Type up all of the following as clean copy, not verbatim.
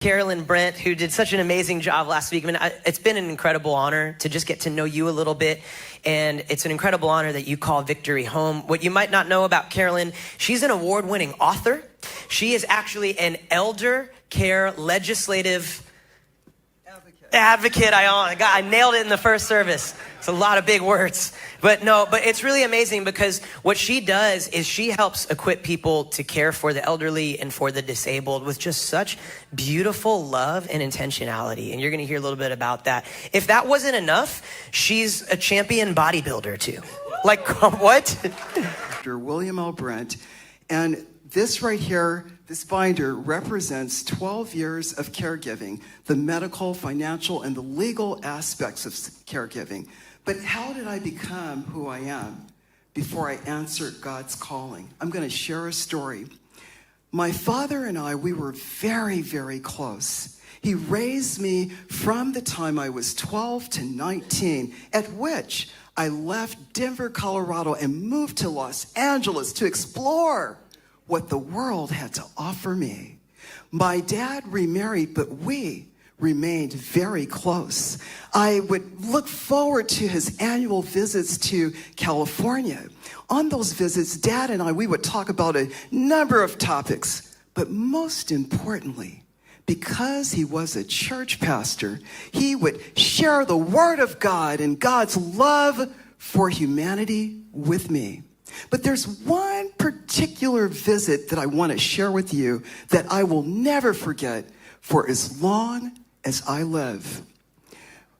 Carolyn, Brent, who did such an amazing job last week. I mean, it's been an incredible honor to just get to know you a little bit. And it's an incredible honor that you call victory home. What you might not know about Carolyn, she's an award-winning author. She is actually an elder care legislative advocate. I nailed it in the first service. It's a lot of big words. But it's really amazing because what she does is she helps equip people to care for the elderly and for the disabled with just such beautiful love and intentionality. And you're going to hear a little bit about that. If that wasn't enough, she's a champion bodybuilder too. Like, what? Dr. William L. Brent. And this right here, this binder represents 12 years of caregiving, the medical, financial, and the legal aspects of caregiving. But how did I become who I am before I answered God's calling? I'm going to share a story. My father and I, we were very, very close. He raised me from the time I was 12 to 19, at which I left Denver, Colorado, and moved to Los Angeles to explore what the world had to offer me. My dad remarried, but we remained very close. I would look forward to his annual visits to California. On those visits, Dad and I, we would talk about a number of topics, but most importantly, because he was a church pastor, he would share the Word of God and God's love for humanity with me. But there's one particular visit that I want to share with you that I will never forget for as long as I live.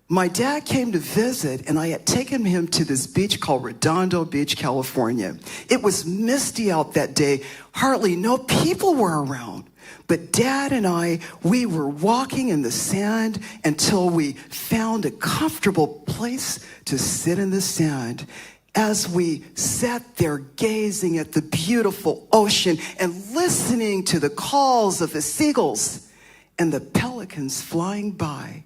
My dad came to visit, and I had taken him to this beach called Redondo Beach, California. It was misty out that day. Hardly no people were around. But Dad and I, we were walking in the sand until we found a comfortable place to sit in the sand. As we sat there gazing at the beautiful ocean and listening to the calls of the seagulls and the pelicans flying by,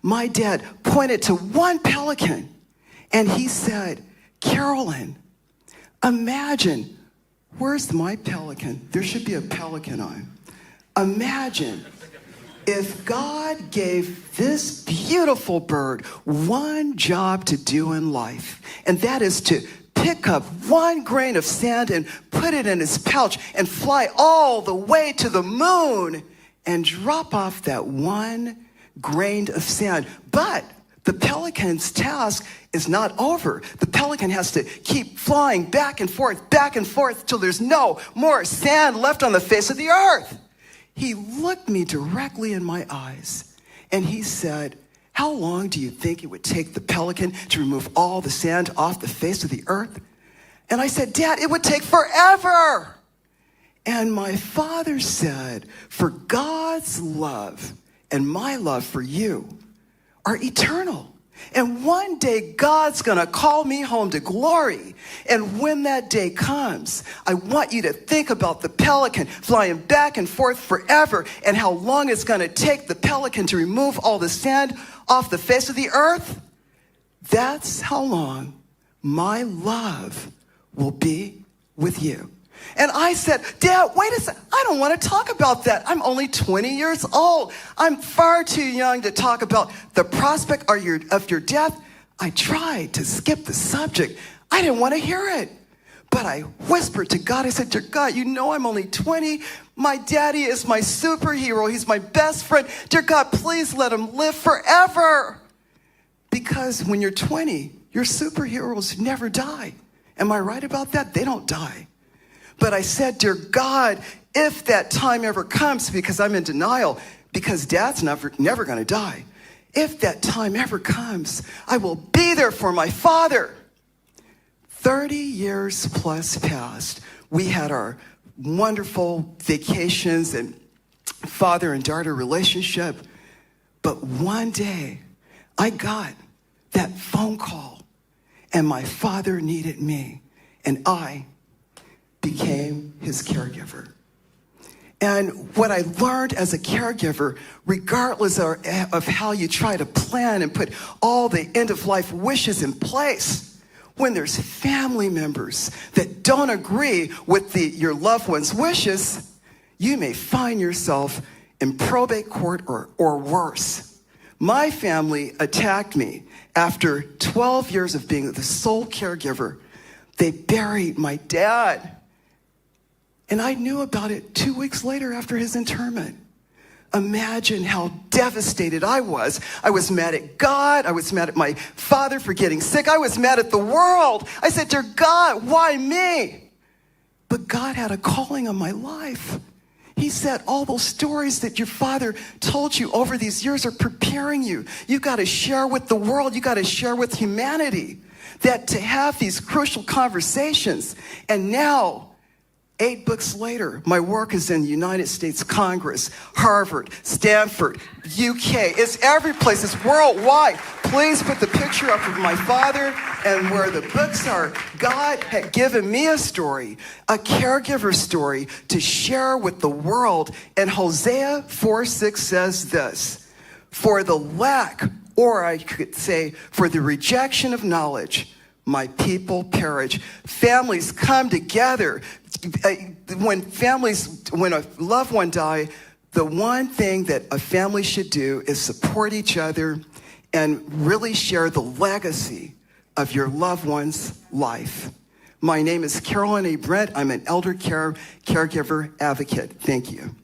my dad pointed to one pelican and he said, "Carolyn, imagine," where's my pelican? There should be a pelican on. Imagine if God gave this beautiful bird one job to do in life, and that is to pick up one grain of sand and put it in his pouch and fly all the way to the moon and drop off that one grain of sand. But the pelican's task is not over. The pelican has to keep flying back and forth till there's no more sand left on the face of the earth. He looked me directly in my eyes and he said, "How long do you think it would take the pelican to remove all the sand off the face of the earth?" And I said, "Dad, it would take forever." And my father said, "For God's love and my love for you are eternal. And one day God's gonna call me home to glory. And when that day comes, I want you to think about the pelican flying back and forth forever and how long it's gonna take the pelican to remove all the sand off the face of the earth. That's how long my love will be with you." And I said, "Dad, wait a second. I don't want to talk about that. I'm only 20 years old. I'm far too young to talk about the prospect of your death." I tried to skip the subject. I didn't want to hear it. But I whispered to God, I said, "Dear God, you know I'm only 20. My daddy is my superhero. He's my best friend. Dear God, please let him live forever." Because when you're 20, your superheroes never die. Am I right about that? They don't die. But I said, "Dear God, if that time ever comes," because I'm in denial, because Dad's never going to die. "If that time ever comes, I will be there for my father." 30 years plus passed. We had our wonderful vacations and father and daughter relationship. But one day, I got that phone call, and my father needed me, and I became his caregiver. And what I learned as a caregiver, regardless of how you try to plan and put all the end-of-life wishes in place, when there's family members that don't agree with your loved one's wishes, you may find yourself in probate court or worse. My family attacked me after 12 years of being the sole caregiver. They buried my dad. And I knew about it 2 weeks later after his interment. Imagine how devastated I was. I was mad at God. I was mad at my father for getting sick. I was mad at the world. I said, dear God, why me? But God had a calling on my life. He said, all those stories that your father told you over these years are preparing you. You've got to share with the world. You've got to share with humanity. That to have these crucial conversations. And now, 8 books later, my work is in the United States Congress, Harvard, Stanford, UK. It's every place. It's worldwide. Please put the picture up of my father and where the books are. God had given me a story, a caregiver story, to share with the world. And Hosea 4:6 says this, for the lack, or I could say, for the rejection of knowledge, my people perish. Families come together. When a loved one dies, the one thing that a family should do is support each other and really share the legacy of your loved one's life. My name is Carolyn A. Brent. I'm an elder caregiver advocate. Thank you.